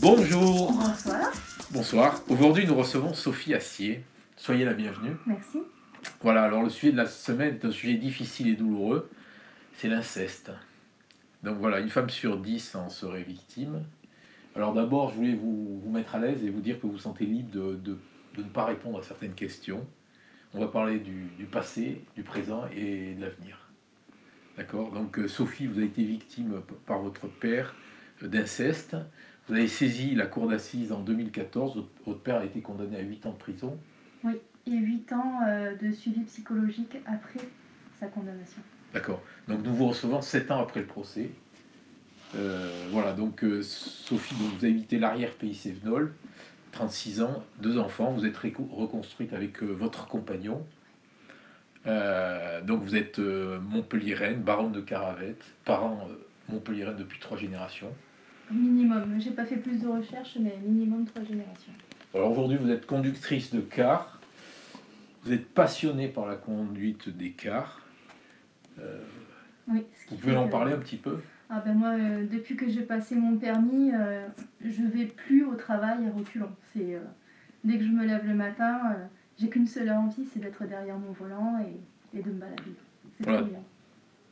Bonjour. Bonsoir. Bonsoir. Aujourd'hui, nous recevons Sophie Assier. Soyez la bienvenue. Merci. Voilà, alors le sujet de la semaine est un sujet difficile et douloureux. C'est l'inceste. Donc voilà, une femme sur 10 en serait victime. Alors d'abord, je voulais vous mettre à l'aise et vous dire que vous vous sentez libre de ne pas répondre à certaines questions. On va parler du passé, du présent et de l'avenir. D'accord. Donc Sophie, vous avez été victime par votre père d'inceste. Vous avez saisi la cour d'assises en 2014. Votre père a été condamné à 8 ans de prison. Oui, et 8 ans de suivi psychologique après sa condamnation. D'accord. Donc nous vous recevons 7 ans après le procès. Voilà, donc Sophie, donc, vous avez habité l'arrière-pays Sévenol, 36 ans, 2 enfants. Vous êtes reconstruite avec votre compagnon. Donc vous êtes Montpelliéraine, baronne de Caravette, parent Montpelliéraine depuis 3 générations. Minimum, j'ai pas fait plus de recherches, mais minimum 3 générations. Alors aujourd'hui, vous êtes conductrice de car. Vous êtes passionnée par la conduite des cars. Oui, Vous pouvez en parler un petit peu? Ah ben moi, depuis que j'ai passé mon permis, je vais plus au travail à reculons. Dès que je me lève le matin, j'ai qu'une seule envie, c'est d'être derrière mon volant et de me balader. C'est Voilà. trop bien.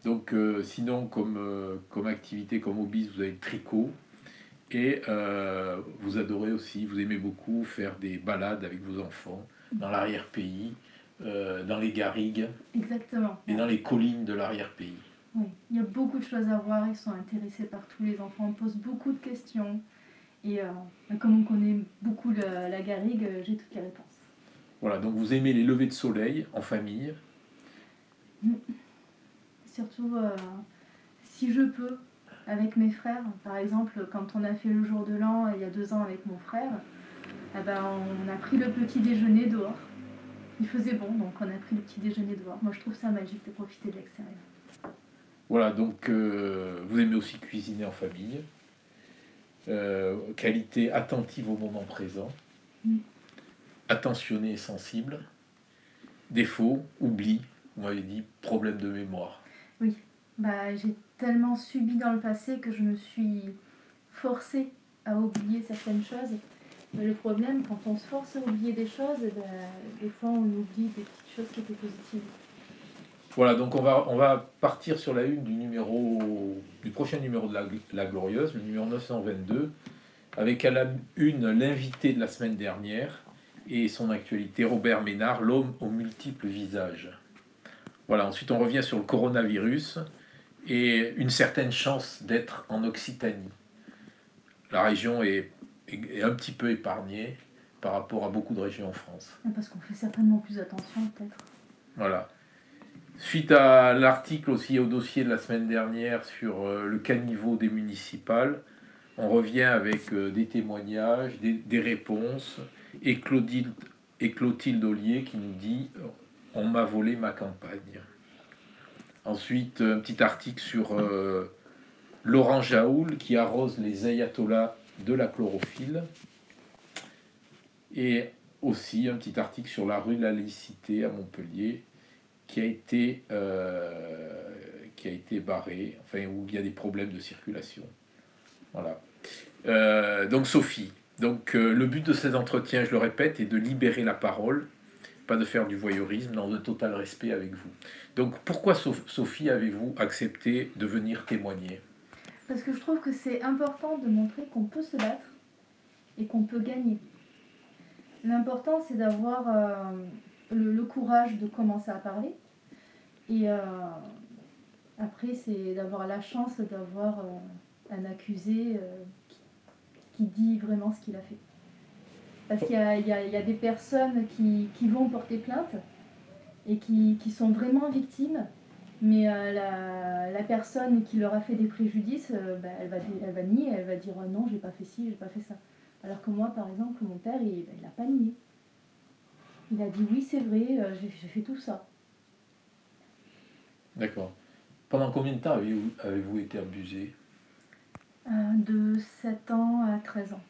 Donc sinon, comme activité, comme hobby, vous avez le tricot. Et vous adorez aussi, vous aimez beaucoup faire des balades avec vos enfants dans l'arrière-pays, dans les garrigues. Exactement. Et dans les collines de l'arrière-pays. Oui, il y a beaucoup de choses à voir, ils sont intéressés par tous les enfants, on pose beaucoup de questions. Et comme on connaît beaucoup la garrigue, j'ai toutes les réponses. Voilà, donc vous aimez les levées de soleil en famille. Surtout si je peux, avec mes frères. Par exemple, quand on a fait le jour de l'an il y a 2 ans avec mon frère, eh ben, on a pris le petit déjeuner dehors. Il faisait bon, donc on a pris le petit déjeuner dehors. Moi je trouve ça magique de profiter de l'extérieur. Voilà, donc vous aimez aussi cuisiner en famille. Qualité attentive au moment présent. Attentionné et sensible. Défaut, oubli, vous m'avez dit, problème de mémoire. Oui, j'ai tellement subi dans le passé que je me suis forcée à oublier certaines choses. Mais le problème, quand on se force à oublier des choses, des fois on oublie des petites choses qui étaient positives. Voilà, donc on va partir sur la une du prochain numéro de la Glorieuse, le numéro 922, avec à la une l'invité de la semaine dernière et son actualité, Robert Ménard, l'homme aux multiples visages. Voilà, ensuite on revient sur le coronavirus et une certaine chance d'être en Occitanie. La région est un petit peu épargnée par rapport à beaucoup de régions en France. Parce qu'on fait certainement plus attention peut-être. Voilà. Suite à l'article aussi au dossier de la semaine dernière sur le caniveau des municipales, on revient avec des témoignages, des réponses, et Clotilde Ollier qui nous dit « On m'a volé ma campagne ». Ensuite, un petit article sur Laurent Jaoul qui arrose les ayatollahs de la chlorophylle. Et aussi un petit article sur la rue de la Laïcité à Montpellier qui a été barré, enfin où il y a des problèmes de circulation. Voilà. Donc Sophie, le but de ces entretiens, je le répète, est de libérer la parole, pas de faire du voyeurisme, dans un total respect avec vous. Donc pourquoi Sophie avez-vous accepté de venir témoigner? Parce que je trouve que c'est important de montrer qu'on peut se battre et qu'on peut gagner. L'important c'est d'avoir le courage de commencer à parler. Et après, c'est d'avoir la chance d'avoir un accusé qui dit vraiment ce qu'il a fait. Parce qu'il y a des personnes qui vont porter plainte et qui sont vraiment victimes, mais la personne qui leur a fait des préjudices, elle va nier, elle va dire non, j'ai pas fait ci, j'ai pas fait ça. Alors que moi, par exemple, mon père, il a pas nié. Il a dit oui, c'est vrai, j'ai fait tout ça. D'accord. Pendant combien de temps avez-vous été abusé? De 7 ans à 13 ans.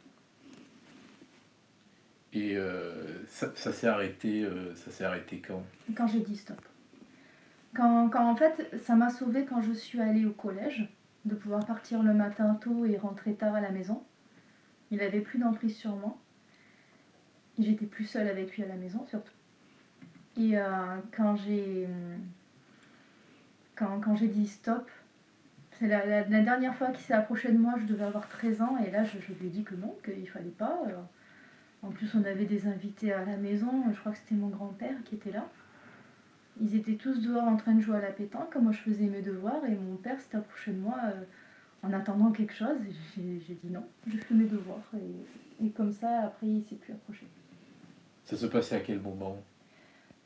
Et ça s'est arrêté quand? Quand j'ai dit stop. Quand en fait, ça m'a sauvée quand je suis allée au collège, de pouvoir partir le matin tôt et rentrer tard à la maison. Il avait plus d'emprise sur moi. J'étais plus seule avec lui à la maison, surtout. Et quand j'ai dit stop, c'est la dernière fois qu'il s'est approché de moi, je devais avoir 13 ans, et là je lui ai dit que non, qu'il fallait pas. En plus, on avait des invités à la maison, je crois que c'était mon grand-père qui était là. Ils étaient tous dehors en train de jouer à la pétanque, moi je faisais mes devoirs, et mon père s'est approché de moi en attendant quelque chose. J'ai dit non, je fais mes devoirs, et comme ça, après, il s'est plus approché. Ça se passait à quel moment?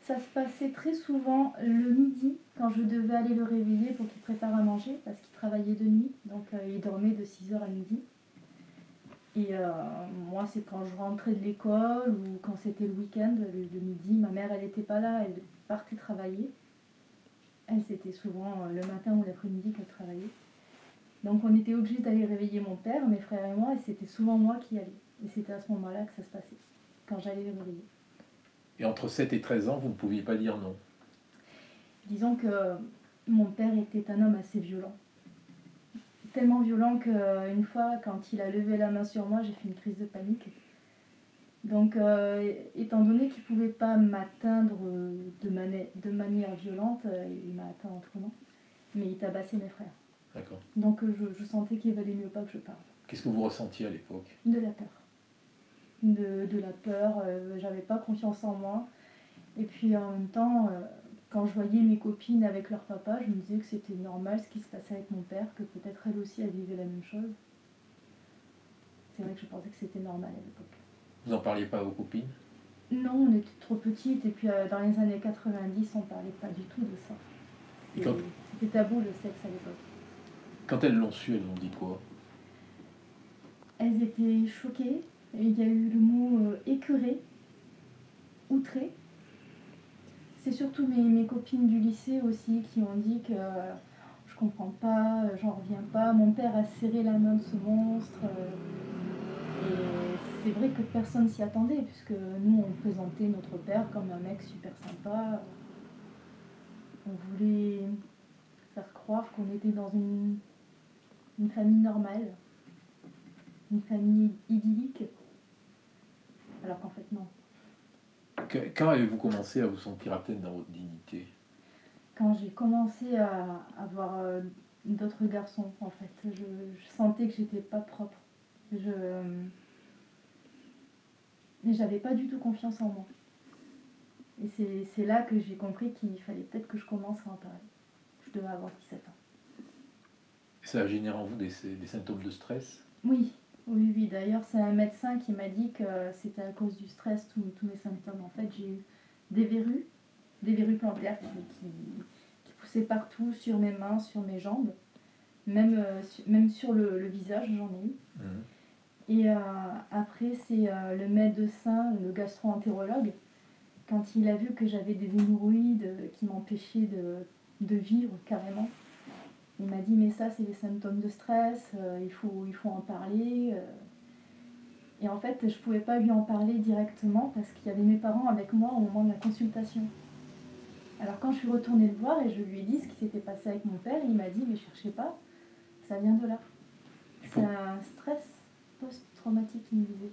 Ça se passait très souvent le midi, quand je devais aller le réveiller pour qu'il prépare à manger, parce qu'il travaillait de nuit, donc il dormait de 6h à midi. Et moi, c'est quand je rentrais de l'école ou quand c'était le week-end, le midi, ma mère, elle n'était pas là, elle partait travailler. Elle, c'était souvent le matin ou l'après-midi qu'elle travaillait. Donc on était obligés d'aller réveiller mon père, mes frères et moi, et c'était souvent moi qui allais. Et c'était à ce moment-là que ça se passait, quand j'allais le réveiller. Et entre 7 et 13 ans, vous ne pouviez pas dire non? Disons que mon père était un homme assez violent. Tellement violent qu'une fois, quand il a levé la main sur moi, j'ai fait une crise de panique. Donc, étant donné qu'il ne pouvait pas m'atteindre de manière violente, il m'a atteint autrement. Mais il tabassait mes frères. D'accord. Donc, je sentais qu'il valait mieux pas que je parle. Qu'est-ce que vous ressentiez à l'époque? De la peur. De la peur, j'avais pas confiance en moi. Et puis en même temps, quand je voyais mes copines avec leur papa, je me disais que c'était normal ce qui se passait avec mon père, que peut-être elle aussi elle vivait la même chose. C'est vrai que je pensais que c'était normal à l'époque. Vous n'en parliez pas à vos copines? Non, on était trop petites, et puis dans les années 90, on parlait pas du tout de ça. C'était tabou le sexe à l'époque. Quand elles l'ont su, elles ont dit quoi? Elles étaient choquées. Il y a eu le mot écœuré, outré. C'est surtout mes copines du lycée aussi qui ont dit que je comprends pas, j'en reviens pas. Mon père a serré la main de ce monstre. Et c'est vrai que personne s'y attendait, puisque nous on présentait notre père comme un mec super sympa. On voulait faire croire qu'on était dans une famille normale, une famille idyllique, alors qu'en fait non. Quand avez-vous commencé à vous sentir atteinte dans votre dignité? Quand j'ai commencé à avoir d'autres garçons, en fait, je sentais que j'étais pas propre. J'avais pas du tout confiance en moi. Et c'est là que j'ai compris qu'il fallait peut-être que je commence à en parler. Je devais avoir 17 ans. Ça a généré en vous des symptômes de stress? Oui. D'ailleurs, c'est un médecin qui m'a dit que c'était à cause du stress, tous mes symptômes. En fait, j'ai eu des verrues plantaires qui poussaient partout, sur mes mains, sur mes jambes. Même sur le visage, j'en ai eu. Mmh. Et après, c'est le médecin, le gastro-entérologue, quand il a vu que j'avais des hémorroïdes qui m'empêchaient de vivre carrément, il m'a dit mais ça c'est des symptômes de stress, il faut en parler. Et en fait je pouvais pas lui en parler directement parce qu'il y avait mes parents avec moi au moment de la consultation. Alors quand je suis retournée le voir et je lui ai dit ce qui s'était passé avec mon père, il m'a dit mais cherchez pas, ça vient de là. C'est un stress post-traumatique, il me disait.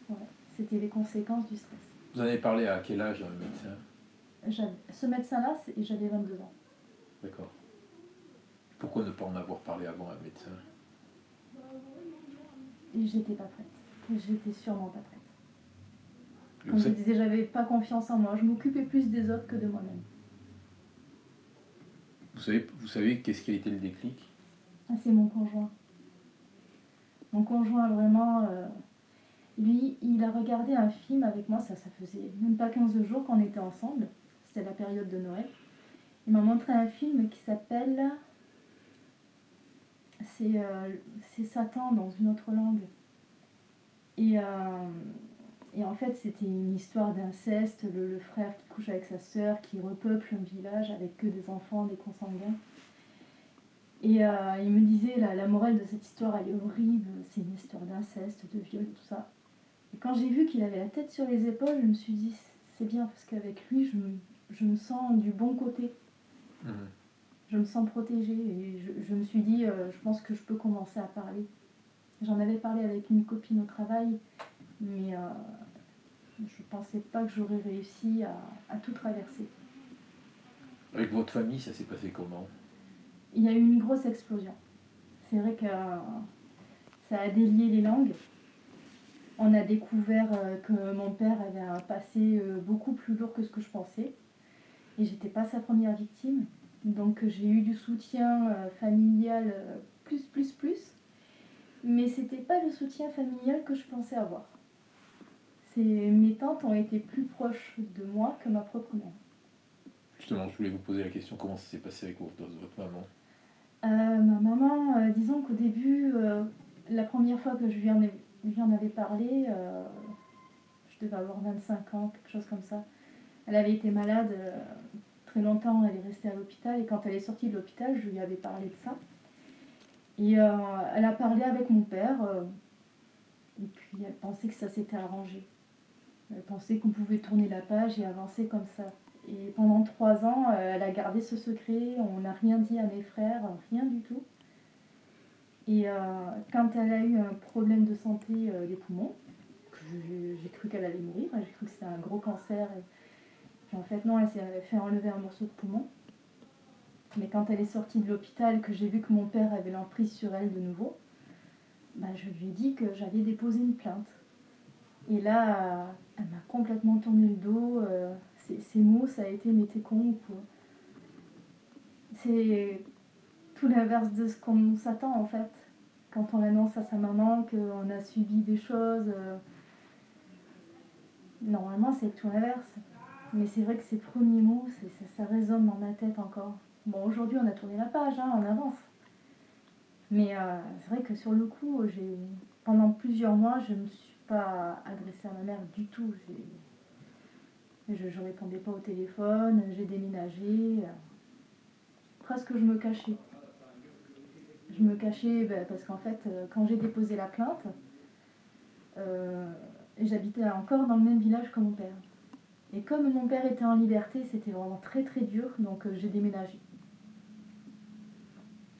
Ouais, c'était les conséquences du stress. Vous en avez parlé à quel âge, un médecin? Ce médecin-là, j'avais 22 ans. D'accord. Pourquoi ne pas en avoir parlé avant à un médecin? Et j'étais pas prête. J'étais sûrement pas prête. Et Comme je disais, j'avais pas confiance en moi. Je m'occupais plus des autres que de moi-même. Vous savez qu'est-ce qui a été le déclic? Ah, c'est mon conjoint. Mon conjoint, vraiment, lui, il a regardé un film avec moi, ça faisait même pas 15 jours qu'on était ensemble. C'était la période de Noël. Il m'a montré un film qui s'appelle... C'est Satan dans une autre langue. Et en fait, c'était une histoire d'inceste, le frère qui couche avec sa sœur, qui repeuple un village avec que des enfants, des consanguins. Et il me disait, la morale de cette histoire, elle est horrible, c'est une histoire d'inceste, de viol, tout ça. Et quand j'ai vu qu'il avait la tête sur les épaules, je me suis dit, c'est bien, parce qu'avec lui, je me sens du bon côté. Mmh. Je me sens protégée, et je me suis dit, je pense que je peux commencer à parler. J'en avais parlé avec une copine au travail, mais je ne pensais pas que j'aurais réussi à tout traverser. Avec votre famille, ça s'est passé comment? Il y a eu une grosse explosion. C'est vrai que ça a délié les langues. On a découvert que mon père avait un passé beaucoup plus lourd que ce que je pensais. Et j'étais pas sa première victime. Donc j'ai eu du soutien familial plus. Mais c'était pas le soutien familial que je pensais avoir. Mes tantes ont été plus proches de moi que ma propre mère. Justement, je voulais vous poser la question, comment ça s'est passé avec votre maman? Ma maman, disons qu'au début, la première fois que je lui en avais parlé, je devais avoir 25 ans, quelque chose comme ça. Elle avait été malade très longtemps, elle est restée à l'hôpital et quand elle est sortie de l'hôpital, je lui avais parlé de ça. Et elle a parlé avec mon père et puis elle pensait que ça s'était arrangé. Elle pensait qu'on pouvait tourner la page et avancer comme ça. Et pendant 3 ans, elle a gardé ce secret, on n'a rien dit à mes frères, rien du tout. Et quand elle a eu un problème de santé des poumons, j'ai cru qu'elle allait mourir, j'ai cru que c'était un gros cancer. Et puis en fait non, elle s'est fait enlever un morceau de poumon. Mais quand elle est sortie de l'hôpital, que j'ai vu que mon père avait l'emprise sur elle de nouveau, bah, je lui ai dit que j'allais déposer une plainte. Et là, elle m'a complètement tourné le dos. Ces mots, ça a été mais t'es con ou quoi. C'est tout l'inverse de ce qu'on s'attend en fait. Quand on annonce à sa maman qu'on a subi des choses, normalement c'est tout l'inverse. Mais c'est vrai que ces premiers mots, ça résonne dans ma tête encore. Bon, aujourd'hui on a tourné la page, hein, on avance. Mais c'est vrai que sur le coup, pendant plusieurs mois, je ne me suis pas adressée à ma mère du tout. Je ne répondais pas au téléphone, j'ai déménagé. Presque je me cachais. Je me cachais parce qu'en fait, quand j'ai déposé la plainte, j'habitais encore dans le même village que mon père. Et comme mon père était en liberté, c'était vraiment très très dur, donc j'ai déménagé.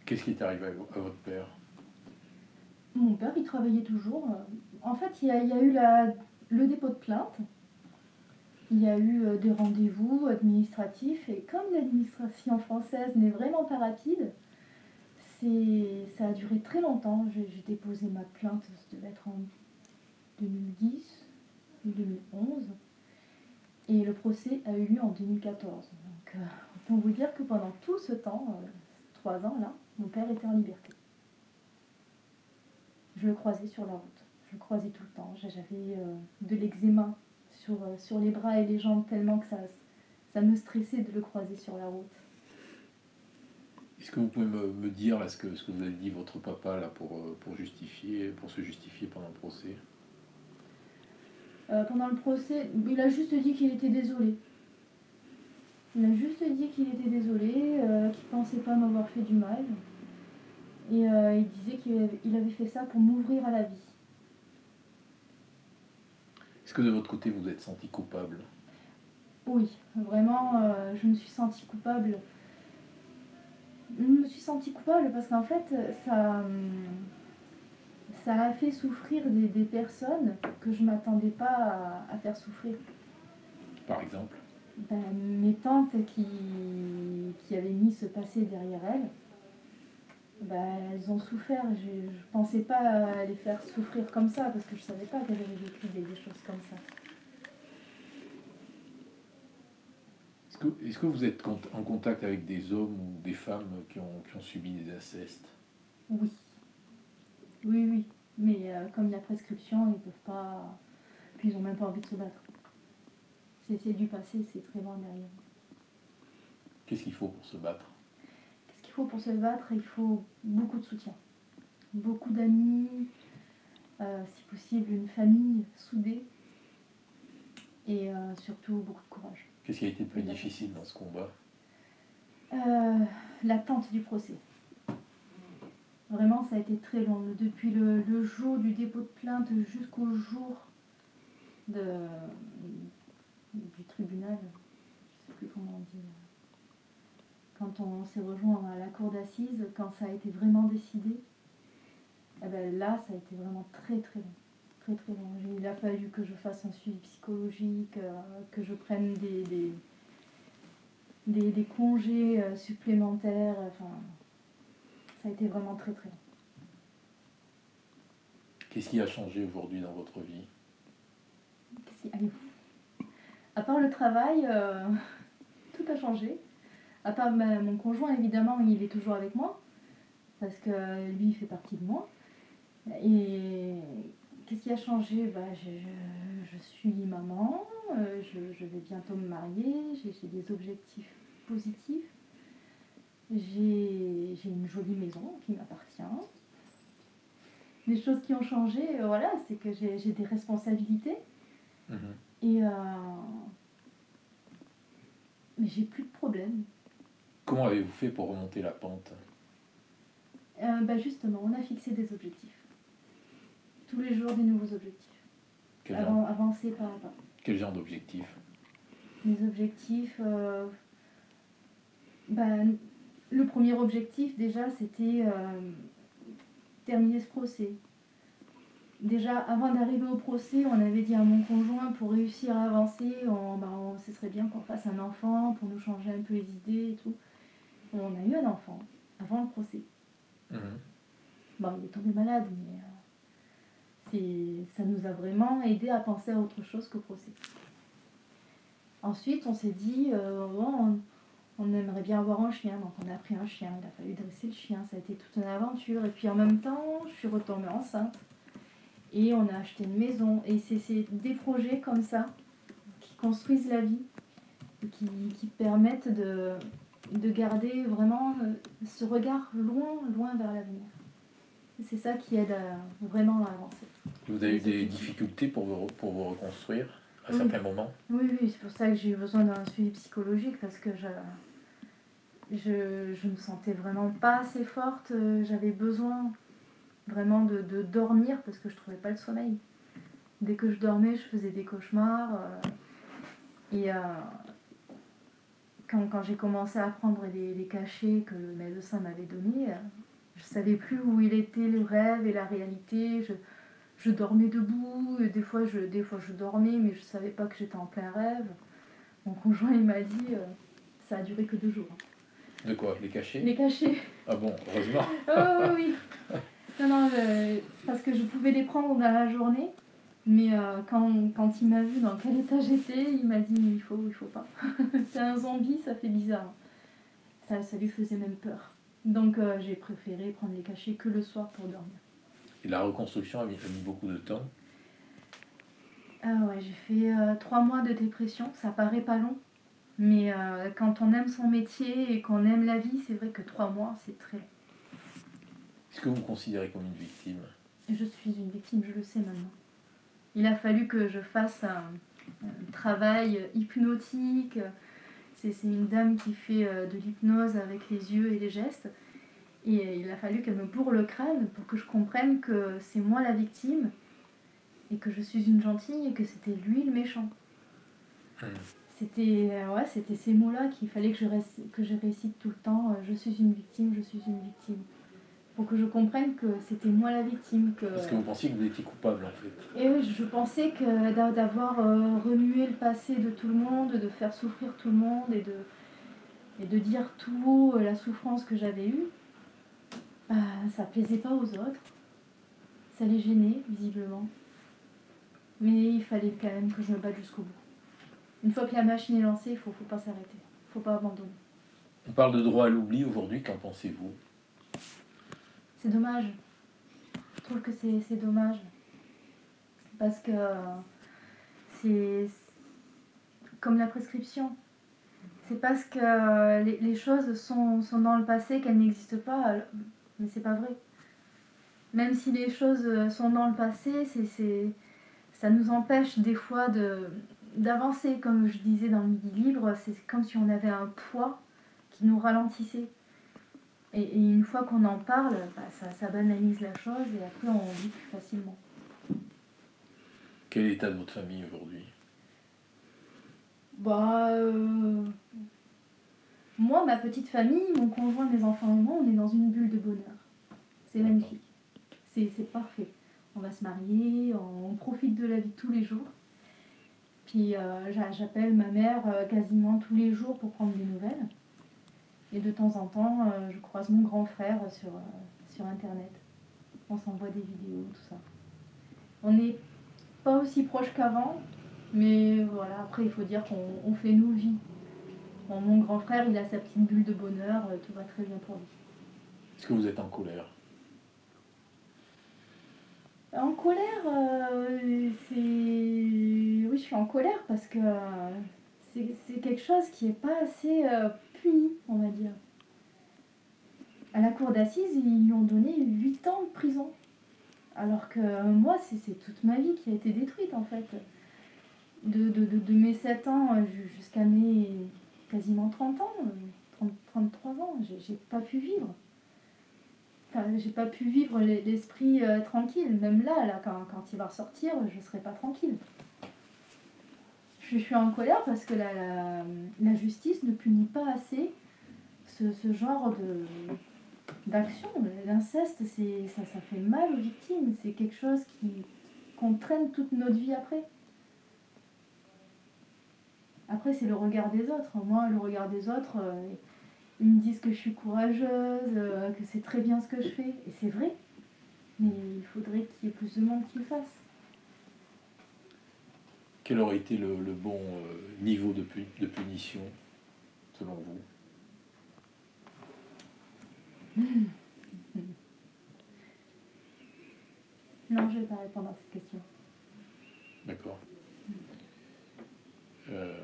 Qu'est-ce qui est arrivé à votre père? Mon père, il travaillait toujours. En fait, il y a eu le dépôt de plainte. Il y a eu des rendez-vous administratifs et comme l'administration française n'est vraiment pas rapide, ça a duré très longtemps. J'ai déposé ma plainte, ça devait être en 2010 ou 2011 et le procès a eu lieu en 2014. Donc autant vous dire que pendant tout ce temps, 3 ans là, mon père était en liberté. Je le croisais sur la route, je le croisais tout le temps. J'avais de l'eczéma sur les bras et les jambes tellement que ça me stressait de le croiser sur la route. Est-ce que vous pouvez me dire là, ce que vous avez dit votre papa là, pour se justifier pendant le procès? Pendant le procès, il a juste dit qu'il était désolé. Il a juste dit qu'il était désolé, qu'il pensait pas m'avoir fait du mal. Et il disait qu'il avait fait ça pour m'ouvrir à la vie. Est-ce que de votre côté vous êtes senti coupable? Oui, vraiment, je me suis sentie coupable. Je me suis sentie coupable parce qu'en fait, ça a fait souffrir des personnes que je ne m'attendais pas à faire souffrir. Par exemple? Mes tantes qui avaient mis ce passé derrière elles, elles ont souffert. Je ne pensais pas les faire souffrir comme ça parce que je ne savais pas qu'elles avaient vécu des choses comme ça. Est-ce que vous êtes en contact avec des hommes ou des femmes qui ont subi des incestes? Oui, oui. Mais comme il y a prescription, ils peuvent pas. Puis ils n'ont même pas envie de se battre. C'est du passé, c'est très loin derrière. Qu'est-ce qu'il faut pour se battre? Qu'est-ce qu'il faut pour se battre? Il faut beaucoup de soutien. Beaucoup d'amis, si possible une famille soudée et surtout beaucoup de courage. Qu'est-ce qui a été le plus difficile dans ce combat? L'attente du procès. Vraiment, ça a été très long. Depuis le jour du dépôt de plainte jusqu'au jour du tribunal, je ne sais plus comment on dit. Quand on s'est rejoint à la cour d'assises, quand ça a été vraiment décidé, Eh ben là, ça a été vraiment très très long. Très très long. Il a fallu que je fasse un suivi psychologique, que je prenne des congés supplémentaires. Enfin, ça a été vraiment très très long. Qu'est-ce qui a changé aujourd'hui dans votre vie? Allez, à part le travail, tout a changé. À part mon conjoint, évidemment, il est toujours avec moi. Parce que lui, il fait partie de moi. Et qu'est-ce qui a changé? Je suis maman, je vais bientôt me marier, j'ai des objectifs positifs. J'ai une jolie maison qui m'appartient. Les choses qui ont changé, voilà, c'est que j'ai des responsabilités. Mhm. Et mais j'ai plus de problème. Comment avez-vous fait pour remonter la pente? Justement, on a fixé des objectifs. Tous les jours, des nouveaux objectifs. Avancer pas à pas. Quel genre d'objectif? Les objectifs... le premier objectif, déjà, c'était terminer ce procès. Déjà, avant d'arriver au procès, on avait dit à mon conjoint, pour réussir à avancer, ce serait bien qu'on fasse un enfant, pour nous changer un peu les idées et tout. Et on a eu un enfant, avant le procès. Mhm. Bon, il est tombé malade, mais ça nous a vraiment aidé à penser à autre chose qu'au procès. Ensuite, on s'est dit, on aimerait bien avoir un chien, donc on a pris un chien, il a fallu dresser le chien, ça a été toute une aventure. Et puis en même temps, je suis retombée enceinte. Et on a acheté une maison. Et c'est des projets comme ça qui construisent la vie, et qui permettent de garder vraiment ce regard loin vers l'avenir. C'est ça qui aide vraiment à avancer. Vous avez eu des difficultés pour vous reconstruire à certains moments? Oui, c'est pour ça que j'ai eu besoin d'un suivi psychologique, parce que je me sentais vraiment pas assez forte. J'avais besoin vraiment de dormir, parce que je trouvais pas le sommeil. Dès que je dormais, je faisais des cauchemars. Quand j'ai commencé à prendre les cachets que le médecin m'avait donnés, je savais plus où il était le rêve et la réalité. Je dormais debout, et des fois je dormais, mais je savais pas que j'étais en plein rêve. Mon conjoint, il m'a dit, ça a duré que 2 jours. De quoi? Les cachets? Les cachets. Ah bon, heureusement. Oh oui. Non, parce que je pouvais les prendre dans la journée, mais quand il m'a vu dans quel état j'étais, il m'a dit, il faut pas. C'est un zombie, ça fait bizarre. Ça lui faisait même peur. Donc j'ai préféré prendre les cachets que le soir pour dormir. Et la reconstruction a mis beaucoup de temps? Ah ouais, j'ai fait 3 mois de dépression, ça paraît pas long, mais quand on aime son métier et qu'on aime la vie, c'est vrai que 3 mois, c'est très long. Est-ce que vous vous considérez comme une victime? Je suis une victime, je le sais maintenant. Il a fallu que je fasse un travail hypnotique. C'est une dame qui fait de l'hypnose avec les yeux et les gestes. Et il a fallu qu'elle me bourre le crâne pour que je comprenne que c'est moi la victime et que je suis une gentille et que c'était lui le méchant. C'était ces mots-là qu'il fallait que je récite tout le temps. Je suis une victime, je suis une victime. Pour que je comprenne que c'était moi la victime. Parce que vous pensiez que vous étiez coupable en fait. Et oui, je pensais que d'avoir remué le passé de tout le monde, de faire souffrir tout le monde et de dire tout haut la souffrance que j'avais eue, ça plaisait pas aux autres. Ça les gênait, visiblement. Mais il fallait quand même que je me batte jusqu'au bout. Une fois que la machine est lancée, il faut pas s'arrêter. Il faut pas abandonner. On parle de droit à l'oubli aujourd'hui, qu'en pensez-vous? C'est dommage. Je trouve que c'est dommage. Parce que c'est comme la prescription. C'est parce que les choses sont dans le passé qu'elles n'existent pas, mais c'est pas vrai. Même si les choses sont dans le passé, ça nous empêche des fois d'avancer. Comme je disais dans le Midi Libre, c'est comme si on avait un poids qui nous ralentissait. Et une fois qu'on en parle, ça banalise la chose et après on vit plus facilement. Quel est l'état de votre famille aujourd'hui? Moi, ma petite famille, mon conjoint, mes enfants et moi, on est dans une bulle de bonheur. C'est magnifique. c'est parfait. On va se marier, on profite de la vie tous les jours. Puis j'appelle ma mère quasiment tous les jours pour prendre des nouvelles. Et de temps en temps, je croise mon grand frère sur Internet. On s'envoie des vidéos, tout ça. On n'est pas aussi proches qu'avant, mais voilà, après il faut dire qu'on fait nos vies. Bon, mon grand frère, il a sa petite bulle de bonheur, tout va très bien pour lui. Est-ce que vous êtes en colère? En colère, oui, je suis en colère parce que c'est quelque chose qui n'est pas assez puni, on va dire. À la cour d'assises, ils lui ont donné 8 ans de prison. Alors que moi, c'est toute ma vie qui a été détruite en fait. De mes 7 ans jusqu'à mes quasiment 30 ans, 33 ans, j'ai pas pu vivre. Enfin, j'ai pas pu vivre l'esprit tranquille. Même là quand il va ressortir, je serai pas tranquille. Je suis en colère parce que la justice ne punit pas assez ce genre d'action. L'inceste, ça fait mal aux victimes. C'est quelque chose qu'on traîne toute notre vie après. Après, c'est le regard des autres. Moi, le regard des autres, ils me disent que je suis courageuse, que c'est très bien ce que je fais. Et c'est vrai. Mais il faudrait qu'il y ait plus de monde qui le fasse. Quel aurait été le bon niveau de punition, selon vous? Non, je ne vais pas répondre à cette question. D'accord.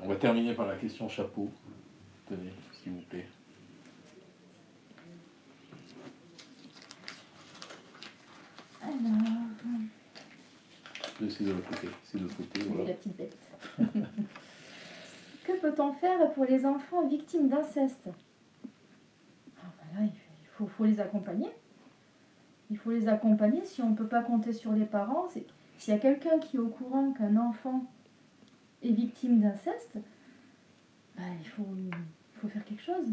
On va terminer par la question chapeau. Tenez, s'il vous plaît. Alors... C'est de l'autre côté. C'est de l'autre côté, Oui, voilà. la petite bête. Que peut-on faire pour les enfants victimes d'inceste? Il faut les accompagner. Il faut les accompagner. Si on ne peut pas compter sur les parents, s'il y a quelqu'un qui est au courant qu'un enfant est victime d'inceste, il faut faire quelque chose.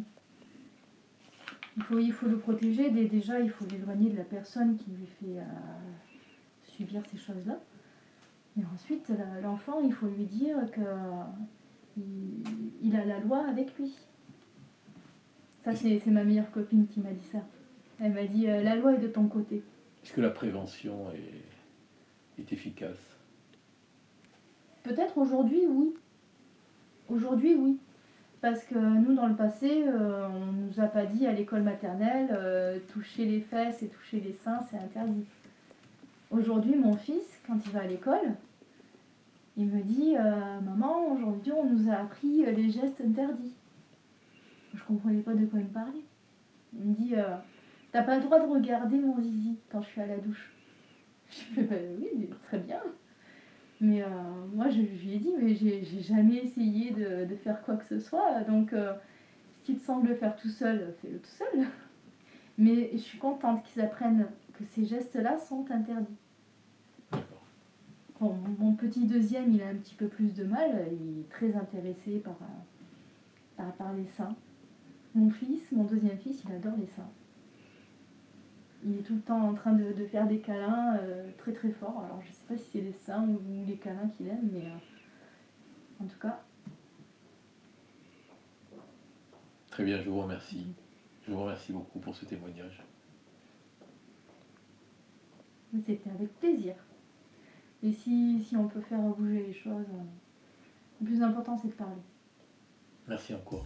Il faut le protéger. Déjà, il faut l'éloigner de la personne qui lui fait subir ces choses-là. Et ensuite, l'enfant, il faut lui dire qu'il a la loi avec lui. Ça, c'est ma meilleure copine qui m'a dit ça. Elle m'a dit, la loi est de ton côté. Est-ce que la prévention est efficace? Peut-être aujourd'hui, oui. Aujourd'hui, oui. Parce que nous, dans le passé, on ne nous a pas dit à l'école maternelle, toucher les fesses et toucher les seins, c'est interdit. Aujourd'hui, mon fils, quand il va à l'école, il me dit, maman, aujourd'hui, on nous a appris les gestes interdits. Je ne comprenais pas de quoi il me parlait. Il me dit, t'as pas le droit de regarder mon zizi quand je suis à la douche. Je fais, oui, très bien. Mais moi, je lui ai dit, mais j'ai jamais essayé de faire quoi que ce soit. Donc, si tu te sens de le faire tout seul, fais-le tout seul. Mais je suis contente qu'ils apprennent que ces gestes-là sont interdits. Bon, mon petit deuxième, il a un petit peu plus de mal. Il est très intéressé par les seins. Mon deuxième fils, il adore les seins. Il est tout le temps en train de faire des câlins très très forts. Alors je sais pas si c'est les seins ou les câlins qu'il aime, mais en tout cas. Très bien, je vous remercie. Je vous remercie beaucoup pour ce témoignage. C'était avec plaisir. Et si on peut faire bouger les choses, le plus important c'est de parler. Merci encore.